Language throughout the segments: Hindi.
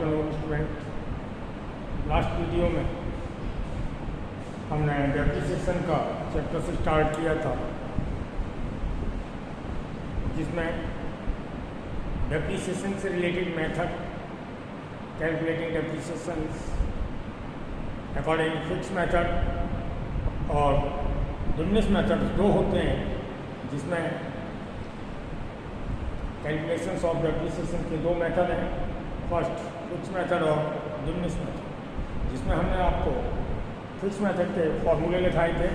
Afternoon student. लास्ट वीडियो में हमने डेप्रिसिएशन का चैप्टर से स्टार्ट किया था, जिसमें डेप्रिसिएशन से related method, calculating depreciation according fix method और डिमिनिश मेथड दो होते हैं, जिसमें कैलकुलेशंस ऑफ डेप्रिसिएशन के दो मेथड हैं, फर्स्ट फिक्स मेथड और डिमिनिश मेथड, जिसमें हमने आपको फिक्स मेथड के फॉर्मूले लिखाए थे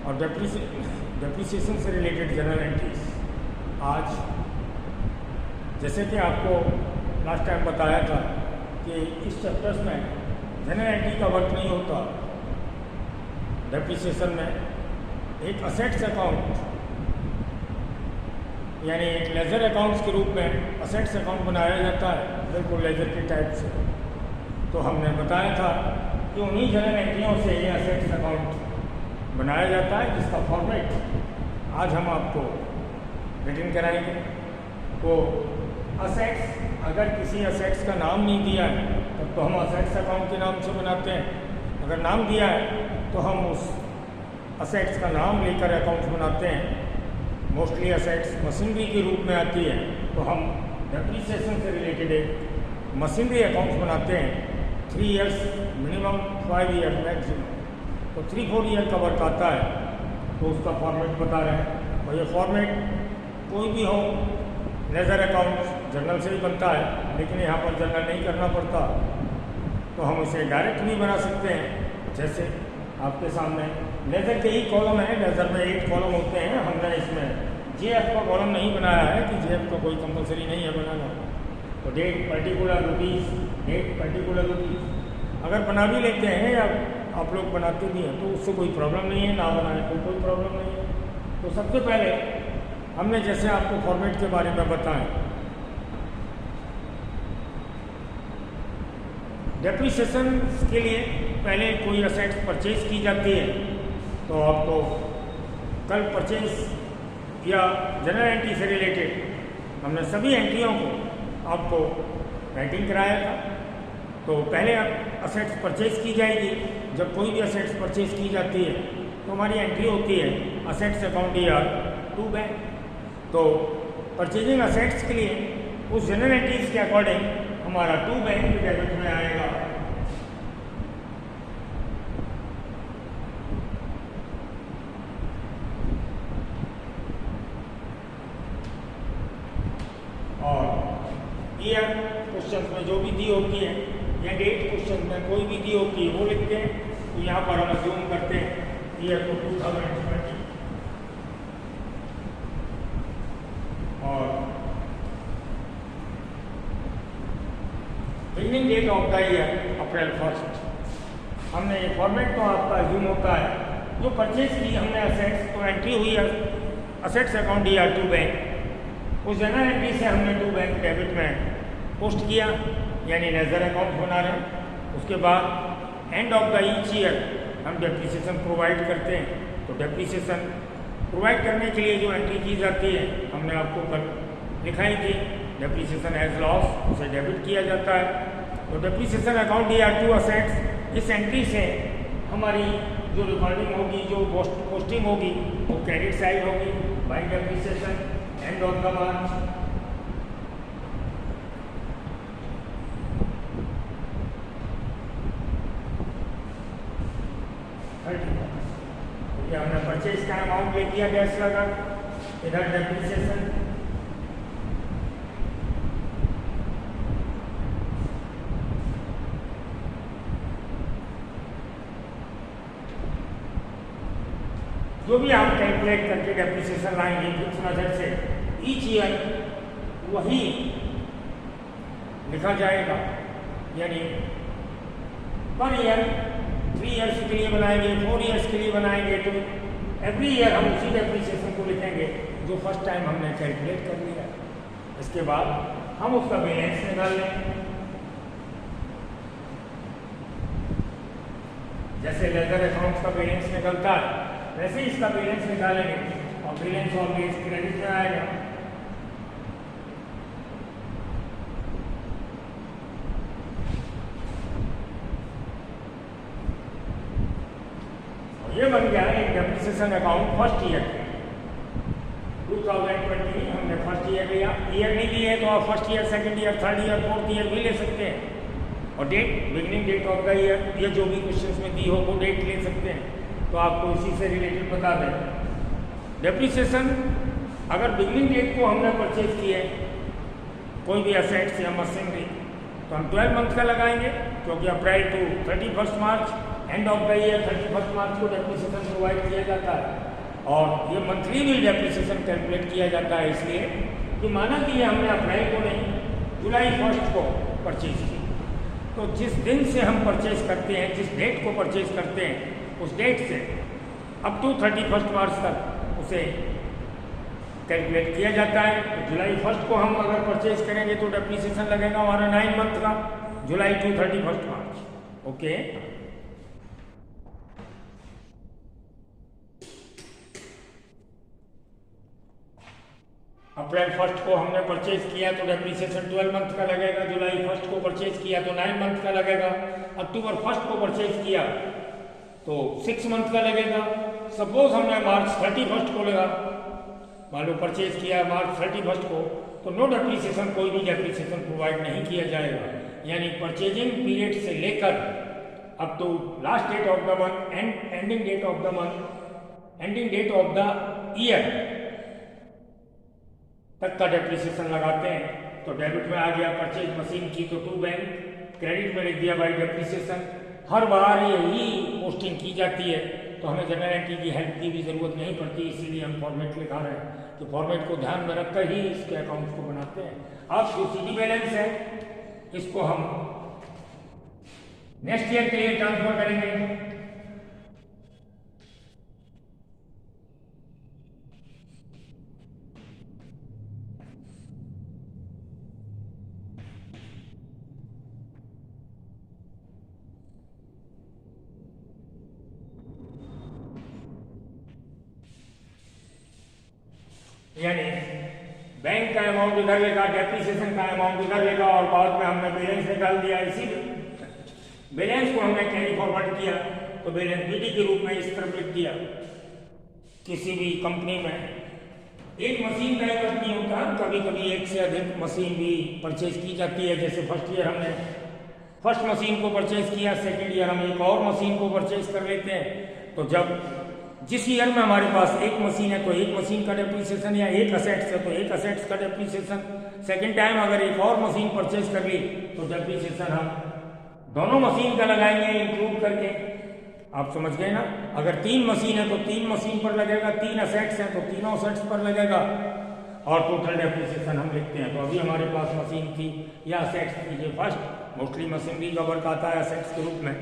और डेप्रिसिएशन से रिलेटेड जनरल एंट्रीज। आज जैसे कि आपको लास्ट टाइम बताया था कि इस चैप्टर्स में जनरल एंट्री का वर्क नहीं होता। डेप्रिसिएशन में एक असेट्स अकाउंट यानी एक लेजर अकाउंट्स के रूप में असेट्स अकाउंट बनाया जाता है, बिल्कुल लेजर के टाइप से। तो हमने बताया था कि उन्हीं जनरल एंट्रियों से ये असेट्स अकाउंट बनाया जाता है, जिसका फॉर्मेट आज हम आपको रिटन कराएंगे। तो असेट्स, अगर किसी असेट्स का नाम नहीं दिया है तब तो हम असेट्स अकाउंट के नाम से बनाते हैं। अगर नाम दिया है तो हम उस असेट्स का नाम लेकर अकाउंट्स बनाते हैं। मोस्टली असेट्स मशीनरी के रूप में आती है, तो हम डेप्रिसिएशन से रिलेटेड एक मशीनरी अकाउंट्स बनाते हैं। 3 ईयर्स मिनिमम, 5 ईयर मैक्सिमम। तो 3-4 ईयर का वर्क आता है, तो उसका फॉर्मेट बता रहे हैं। और ये फॉर्मेट कोई भी हो, लेजर अकाउंट जर्नल से ही बनता है, लेकिन यहाँ पर जर्नल नहीं करना पड़ता, तो हम इसे डायरेक्ट भी बना सकते हैं। जैसे आपके सामने लेजर के ही कॉलम है, लेजर में 8 कॉलम होते हैं। हमने इसमें जेएफ का कॉलम नहीं बनाया है कि जेएफ का कोई कंपलसरी नहीं है बनाना। तो that particular rupees, that particular rupees अगर बना भी लेते हैं या आप लोग बनाते भी हैं तो उससे कोई प्रॉब्लम नहीं है, ना बनाए तो कोई प्रॉब्लम नहीं है। तो सबसे पहले हमने जैसे आपको फॉर्मेट के बारे में बताएं, डेप्रिसिएशन के लिए पहले कोई असेट्स परचेज की जाती है, तो आपको कल परचेज या जनरल एंट्री से रिलेटेड हमने सभी एंट्रियों को आपको राइटिंग कराया था। तो पहले असेट्स परचेज की जाएगी। जब कोई भी असेट्स परचेज की जाती है तो हमारी एंट्री होती है असेट्स अकाउंट या टू बैंक। तो परचेजिंग असेट्स के लिए उस जनरल एंट्रीज के अकॉर्डिंग हमारा टू बैंक डेबिट में आएगा। और ईयर क्वेश्चन में जो भी दी होती है या डेट क्वेश्चन में कोई भी दी होती है वो लिखते हैं। तो यहाँ पर हम अज्यूम करते हैं ईयर को 2020 और beginning date of the year April 1। हमने ये फॉर्मेट तो आपका अज्यूम होता है। जो परचेज की हमने असेट्स, तो एंट्री हुई है असेट्स अकाउंट या टू बैंक। उस जनरल एंट्री से हमने टू बैंक डेबिट में पोस्ट किया, यानी लेजर अकाउंट बना रहे हैं। उसके बाद and of the each year हम डेप्रिसिएशन प्रोवाइड करते हैं। तो डेप्रिसिएशन प्रोवाइड करने के लिए जो एंट्री की जाती है हमने आपको कल लिखाई थी, डेप्रिसिएशन एज लॉस, उसे डेबिट किया जाता है। तो डेप्रिसिएशन अकाउंट या टू असेट्स, इस एंट्री से हमारी जो रिकॉर्डिंग होगी, जो पोस्टिंग होगी, वो क्रेडिट साइड होगी bye depreciation and of the month. ये हमने परचेज का अमाउंट ले लिया गैस लगा, इधर डेप्रिसिएशन, जो भी आप कैलकुलेट करके डेप्रिसिएशन लाएंगे फिक्स मेथड से ईच ईयर वही लिखा जाएगा। यानी पर ईयर 3 ईयर्स के लिए बनाएंगे, 4 ईयर्स के लिए बनाएंगे, तो एवरी ईयर हम उसी डेप्रिसिएशन को लिखेंगे जो फर्स्ट टाइम हमने कैलकुलेट कर लिया। इसके बाद हम उसका बैलेंस निकाल लेंगे। जैसे लेजर अकाउंट्स का बैलेंस निकलता है वैसे ही इसका बैलेंस निकालेंगे और बैलेंस ऑलवेज क्रेडिट में आएगा। ये बन गया एक डेप्रिसिएशन अकाउंट फर्स्ट ईयर के 2020 हमने फर्स्ट ईयर लिया। ईयर नहीं लिए तो आप first year, second year, third year, fourth year भी ले सकते हैं। और date, beginning date of the year, ये जो भी क्वेश्चंस में दी हो वो डेट ले सकते हैं। तो आपको इसी से रिलेटेड बता दें। डेप्रिसिएशन अगर बिगिनिंग डेट को हमने परचेज किया है कोई भी असेट्स या मशीनरी, तो हम 12 मंथ का लगाएंगे, क्योंकि April to 31 March, and of the year 31 March को डेप्रिसिएशन प्रोवाइड किया जाता है। और ये मंथली भी डेप्रिसिएशन कैलकुलेट किया जाता है, इसलिए कि माना कि हमने अप्रैल को नहीं, जुलाई 1 को परचेज की, तो जिस दिन से हम परचेज करते हैं, जिस डेट को परचेज करते हैं, उस डेट से अप टू 31 मार्च तक उसे कैलकुलेट किया जाता है। तो जुलाई 1 को हम अगर परचेज करेंगे तो डेप्रिसिएशन लगेगा हमारा 9 मंथ का, जुलाई टू 31 मार्च। ओके, अप्रैल 1 को हमने परचेज किया तो डेप्रिसिएशन 12 मंथ का लगेगा, जुलाई 1 को परचेज किया तो 9 मंथ का लगेगा, अक्टूबर 1 को परचेज किया तो 6 मंथ का लगेगा। सपोज हमने मार्च 31 को लगा, मान लो परचेज किया मार्च 31 को, तो नो डेप्रिसिएशन, कोई भी डेप्रिसिएशन प्रोवाइड नहीं किया जाएगा। यानी परचेजिंग पीरियड से लेकर up to last date of the month and ending date of the month, ending date of the year तक का डेप्रिसिएशन लगाते हैं। तो डेबिट में आ गया परचेज मशीन की तो टू बैंक, क्रेडिट में लिख दिया बाई डेप्रिसिएशन। हर बार यही पोस्टिंग की जाती है, तो हमें जनरल एंट्री की हेल्प की भी ज़रूरत नहीं पड़ती, इसीलिए हम फॉर्मेट लिखा रहे हैं। तो फॉर्मेट को ध्यान में रखकर ही इसके अकाउंट्स को बनाते हैं। अब जो CD बैलेंस है इसको हम नेक्स्ट ईयर के लिए ट्रांसफर करेंगे। यानी बैंक का अमाउंट इधर लेगा, डेप्रिसिएशन का अमाउंट इधर लेगा, और बाद में हमने बैलेंस निकाल दिया। इसी बैलेंस को हमने कैरी फॉरवर्ड किया, तो बैलेंस BD के रूप में इस तरफ लिख दिया। किसी भी कंपनी में एक मशीन का इकट्ठ नहीं होता, कभी कभी एक से अधिक मशीन भी परचेज की जाती है। जैसे फर्स्ट ईयर हमने फर्स्ट मशीन को परचेज किया, सेकेंड ईयर हम एक और मशीन को परचेज कर लेते हैं। तो जब जिस ईयर में हमारे पास एक मशीन है तो एक मशीन का डेप्रिसिएशन, या एक असेट्स है तो एक असेट्स का डेप्रिसिएशन। सेकेंड टाइम अगर एक और मशीन परचेज कर ली तो डेप्रिसिएशन हम दोनों मशीन का लगाएंगे इंक्लूड करके। आप समझ गए ना। अगर 3 मशीन है तो 3 मशीन पर लगेगा, 3 असेट्स हैं तो तीनों असेट्स पर लगेगा, और टोटल डेप्रिसिएशन हम लिखते हैं। तो अभी हमारे पास मशीन थी या असेट्स थी, ये फर्स्ट मोस्टली मशीनरी का वर्क आता है असेट्स के रूप में।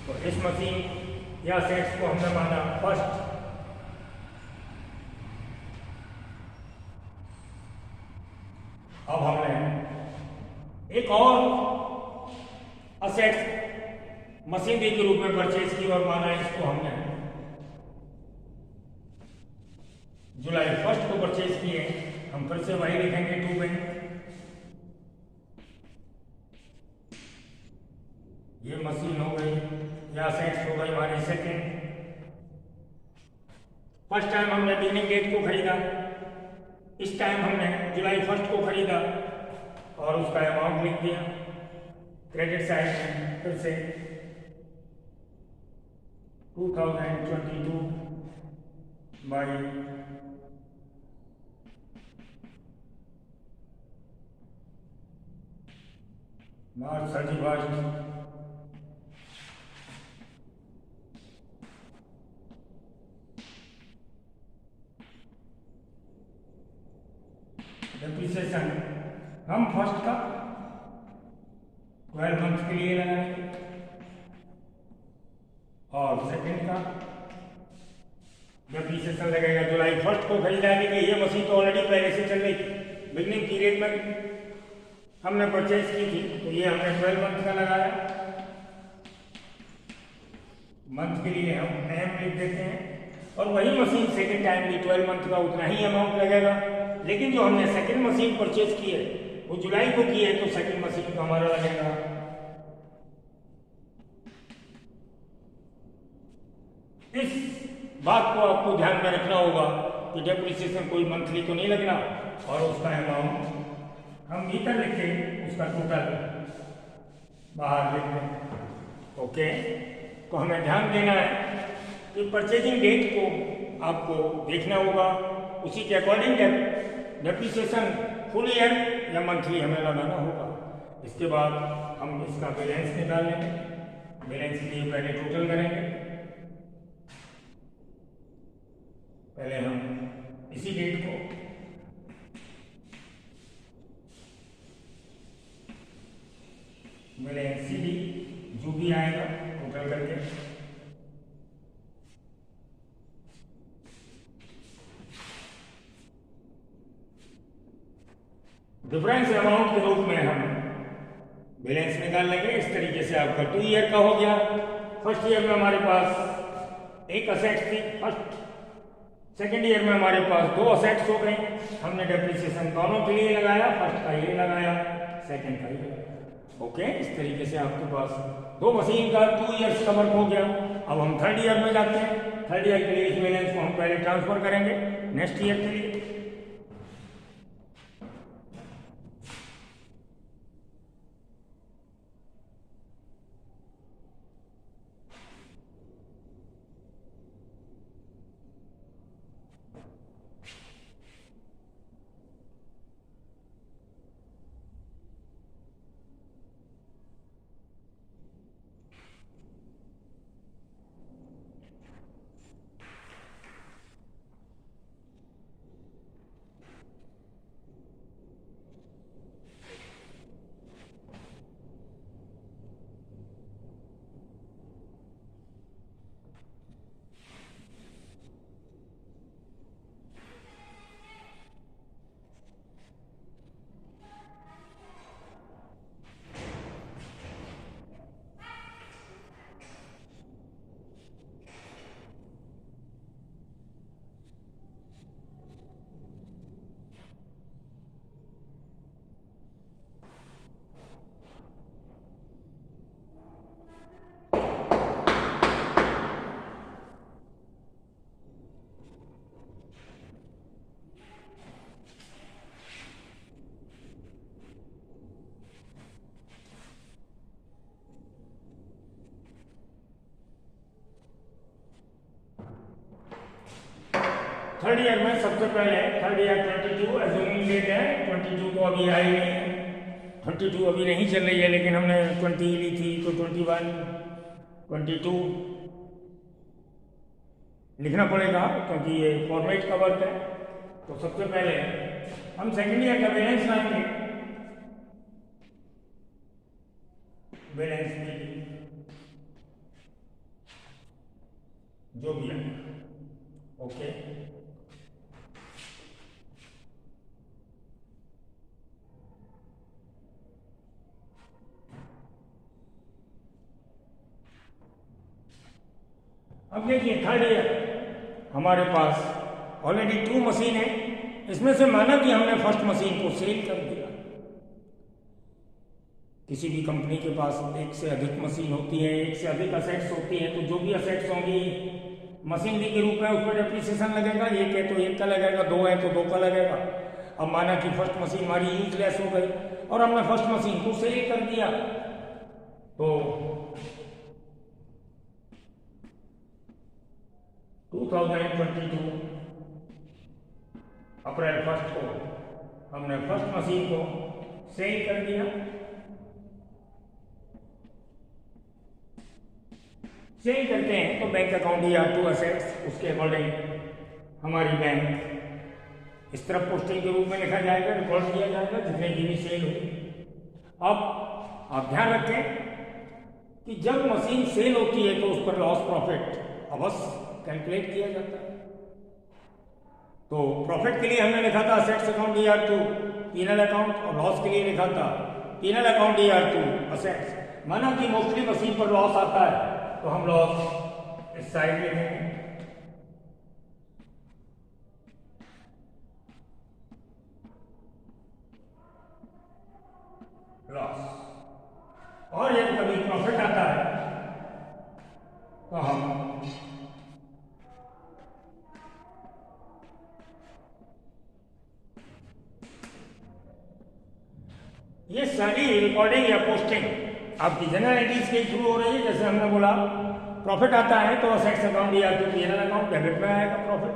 तो इस मशीन या सेट्स को हमने माना फर्स्ट। अब हमने एक और असेट्स मशीनरी के रूप में परचेज की और माना इसको हमने जुलाई 1 को परचेज किए। हम फिर से वही लिखेंगे टू बैंक। ये मशीन हो गई या सेट्स हो गई हमारी सेकेंड। फर्स्ट टाइम हमने बिगिनिंग डेट को खरीदा, इस टाइम हमने जुलाई 1 को खरीदा और उसका अमाउंट लिख दिया क्रेडिट साइड में। फिर से 2022 बाई मार्च 31 डेप्रिसिएशन हम फर्स्ट का 12 मंथ के लिए लगाएंगे और सेकंड का डेप्रिसिएशन लगेगा जुलाई 1 को खरीदा। लेकिन ये मशीन तो ऑलरेडी पहले से चल रही थी, बिगनिंग पीरियड में हमने परचेज की थी, तो ये हमने 12 मंथ का लगाया। मंथ के लिए हम एम लिख देते हैं और वही मशीन सेकेंड टाइम भी 12 मंथ का उतना ही अमाउंट लगेगा। लेकिन जो हमने सेकेंड मशीन परचेज की है वो जुलाई को की है, तो सेकेंड मशीन का हमारा लगेगा। इस बात को आपको ध्यान में रखना होगा कि डेप्रिसिएशन कोई मंथली तो नहीं लगना, और उसका अमाउंट हम भीतर लिखे, उसका टोटल बाहर लिख दें। ओके, तो हमें ध्यान देना है कि परचेजिंग डेट को आपको देखना होगा, उसी के अकॉर्डिंग डेप्रिसिएशन फुल ईयर या मंथली हमें लगाना होगा। इसके बाद हम इसका बैलेंस निकाल लेंगे। बैलेंस के लिए पहले टोटल करेंगे। पहले हम इसी डेट को बैलेंस CD जो भी आएगा टोटल करके डिफरेंस अमाउंट के रूप में हम बैलेंस निकाल लेंगे। इस तरीके से आपका 2 ईयर का हो गया। फर्स्ट ईयर में हमारे पास एक असेट थी, सेकेंड ईयर में हमारे पास 2 असेट्स हो गए। हमने डेप्रिसिएशन दोनों के लिए लगाया, फर्स्ट का ये लगाया, सेकेंड का ये लगाया। ओके, इस तरीके से आपके पास 2 मशीन का 2 ईयर्स का वर्क हो गया। अब हम थर्ड ईयर में जाते हैं। थर्ड ईयर के लिए इस बैलेंस को हम पहले ट्रांसफर करेंगे नेक्स्ट ईयर के लिए। थर्ड ईयर में सबसे पहले थर्ड ईयर 22 एज्यूमिंग डेट है, 22 तो अभी आई नहीं है, 32 अभी नहीं चल रही है, लेकिन हमने 20 ली थी तो 21, 22 लिखना पड़ेगा क्योंकि ये फॉर्मेट का वर्क है। तो सबसे पहले हम सेकेंड ईयर का बैलेंस लाएंगे। बैलेंस जो भी है, ओके। अब देखिए थर्ड ईयर हमारे पास ऑलरेडी 2 मशीन है। इसमें से माना कि हमने फर्स्ट मशीन को सेल कर दिया। किसी भी कंपनी के पास एक से अधिक मशीन होती है, एक से अधिक असेट्स होती हैं, तो जो भी असेट्स होंगी मशीनरी के रूप में उस पर डेप्रिसिएशन लगेगा। एक है तो 1 का लगेगा, 2 है तो 2 का लगेगा। अब माना कि फर्स्ट मशीन हमारी यूजलेस हो गई और हमने फर्स्ट मशीन को सेल कर दिया, तो 2022 अप्रैल 1 को हमने फर्स्ट मशीन को सेल कर दिया। सेल करते हैं तो बैंक अकाउंट या 2 असेट्स, उसके अकॉर्डिंग हमारी बैंक इस तरफ पोस्टिंग के रूप में लिखा जाएगा, रिकॉर्ड किया जाएगा जितने की भी सेल हो। अब आप ध्यान रखें कि जब मशीन सेल होती है तो उस पर लॉस प्रॉफिट अवश्य कैलकुलेट किया जाता है। तो प्रॉफिट के लिए हमने लिखा था assets account ER2 P and L account, और लॉस के लिए लिखा था पीनल अकाउंट ER2 असेट्स। माना कि मोस्टली मशीन पर लॉस आता है तो हम लॉस इस साइड लिखेंगे लॉस। और यदि कभी प्रॉफिट आता है तो हम ये सारी रिकॉर्डिंग या पोस्टिंग आपकी जनरल एंट्रीज के थ्रू हो रही है। जैसे हमने बोला प्रॉफिट आता है तो असेट्स अकाउंट या तो P N L account debit में आएगा प्रॉफिट,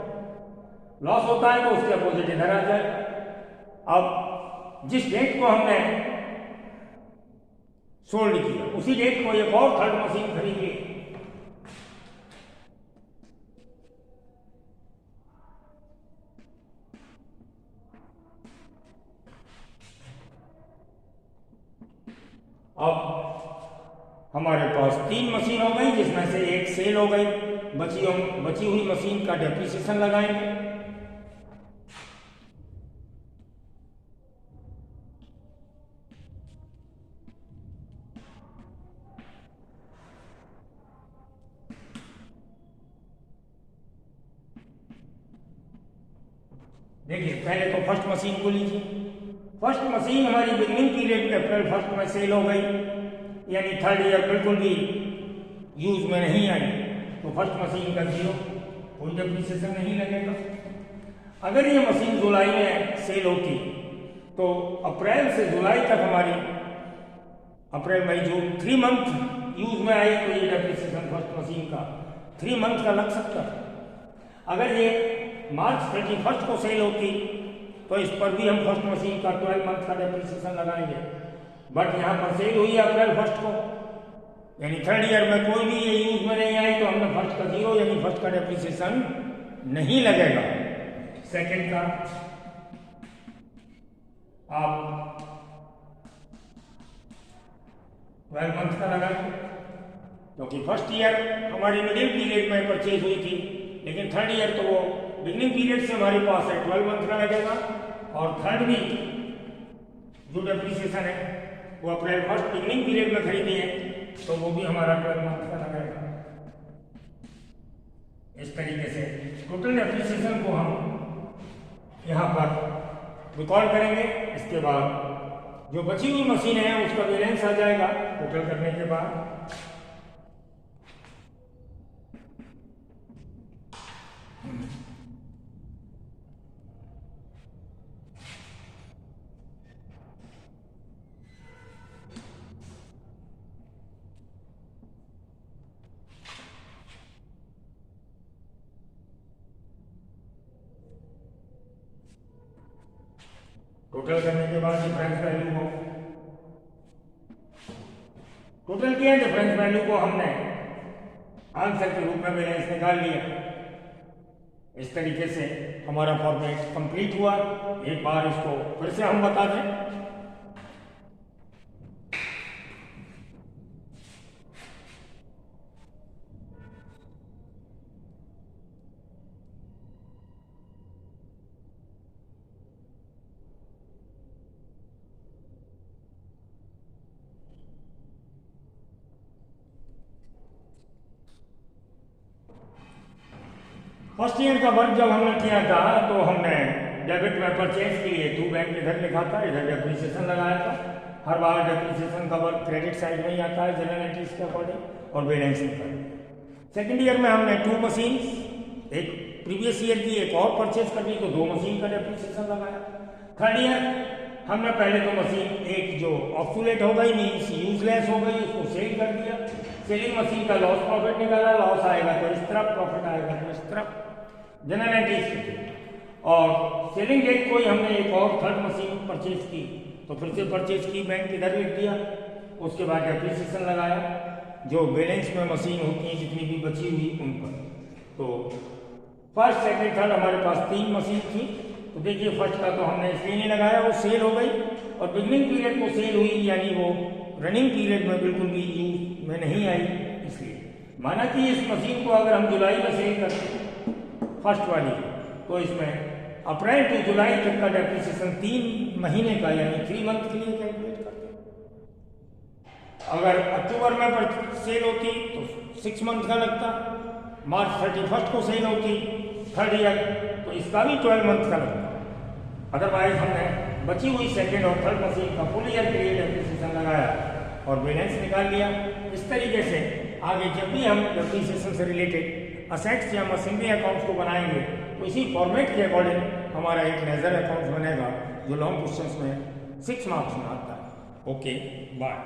लॉस होता है तो उसके अपोजिट इधर आ जाएगा। अब जिस डेट को हमने सोल्ड किया उसी डेट को एक और थर्ड मशीन खरीदी, अब हमारे पास 3 मशीन हो गई जिसमें से एक सेल हो गई, बची हुई मशीन का डेप्रिसिएशन लगाएंगे। देखिए पहले तो फर्स्ट मशीन को लीजिए। फर्स्ट मशीन हमारी बिगनिंग पीरियड अप्रैल 1 में सेल हो गई, यानी थर्ड ईयर बिल्कुल भी यूज में नहीं आई, तो फर्स्ट मशीन का 0, कोई डेप्रिसिएशन नहीं लगेगा। अगर ये मशीन जुलाई में सेल होती तो अप्रैल से जुलाई तक हमारी अप्रैल मई जून 3 मंथ यूज में आई, तो ये डेप्रिसिएशन फर्स्ट मशीन का 3 मंथ का लग सकता है। अगर ये मार्च 31 को सेल होती तो इस पर भी हम फर्स्ट मशीन का 12 मंथ का डेप्रिसिएशन लगाएंगे, बट यहाँ पर सेल हुई अप्रैल 1 को, यानी थर्ड ईयर में कोई भी ये यूज में नहीं आई, तो हमने फर्स्ट का 0 यानी फर्स्ट का डेप्रिसिएशन नहीं लगेगा। सेकंड का आप 12 मंथ का लगाएंगे, क्योंकि फर्स्ट ईयर हमारी मिडिल पीरियड में परचेज हुई थी, लेकिन थर्ड ईयर तो वो बिगनिंग पीरियड से हमारे पास है, 12 मंथ का लगेगा। और थर्ड भी जो डेप्रिसिएशन है वो अप्रैल 1 बिगनिंग पीरियड में खरीदी है, तो वो भी हमारा 12 मंथ का लगेगा। इस तरीके से टोटल डेप्रिसिएशन को हम यहाँ पर रिकॉर्ड करेंगे। इसके बाद जो बची हुई मशीन है उसका बैलेंस आ जाएगा टोटल करने के बाद। टोटल करने के बाद डिफरेंस वैल्यू को टोटल किया, डिफरेंस वैल्यू को हमने आंसर के रूप में बैलेंस निकाल लिया। इस तरीके से हमारा फॉर्मेट कंप्लीट हुआ। एक बार इसको फिर से हम बता दें। फर्स्ट ईयर का वर्क जब हमने किया था तो हमने डेबिट में परचेज के लिए 2 बैंक इधर लिखा था, इधर डेप्रिसिएशन लगाया था। हर बार डेप्रिसिएशन का वर्क क्रेडिट साइड में ही आता है जनरल एंट्रीज के अकॉर्डिंग, और बैलेंस शीट पर। सेकेंड ईयर में हमने 2 मशीन, एक प्रीवियस ईयर की एक और परचेज कर ली, तो 2 मशीन का डेप्रिसिएशन लगाया। थर्ड ईयर हमने पहले तो मशीन एक जो ऑब्सोलेट हो गई, मीन्स यूजलेस हो गई, उसको सेल कर दिया। सेलिंग मशीन का लॉस प्रॉफिट निकाला, लॉस आएगा तो इस तरफ, प्रॉफिट आएगा तो इस तरफ जनरल एंट्रीज। और सेलिंग डेट को ही हमने एक और थर्ड मशीन परचेज की, तो फिर से परचेज की, बैंक इधर लिख दिया। उसके बाद डेप्रिसिएशन लगाया, जो बैलेंस में मशीन होती है जितनी भी बची हुई उन पर। तो फर्स्ट सेकेंड थर्ड हमारे पास 3 मशीन थी। तो देखिए फर्स्ट का तो हमने इसलिए नहीं लगाया, वो सेल हो गई, और बिगनिंग पीरियड को सेल हुई, यानी वो रनिंग पीरियड में बिल्कुल भी यूज में नहीं आई। इसलिए माना कि इस मशीन को अगर हम जुलाई में सेल करते फर्स्ट वाली, तो इसमें अप्रैल टू जुलाई तक का डेप्रिसिएशन 3 महीने का यानी 3 मंथ के लिए कैलकुलेट करते। अगर अक्टूबर में सेल होती तो 6 मंथ का लगता, मार्च 31 को सेल होती थर्ड ईयर, तो इसका भी 12 मंथ का लगता। अदरवाइज हमने बची हुई सेकेंड और थर्ड मशीन का फुल ईयर पीरियड डेप्रिसिएशन लगाया और बैलेंस निकाल लिया। इस तरीके से आगे जब भी हम डेप्रिसिएशन से रिलेटेड असेट्स या मशीनरी अकाउंट्स को बनाएंगे तो इसी फॉर्मेट के अकॉर्डिंग हमारा एक मेजर अकाउंट्स बनेगा जो लॉन्ग क्वेश्चंस में 6 मार्क्स में आता है। Okay, bye.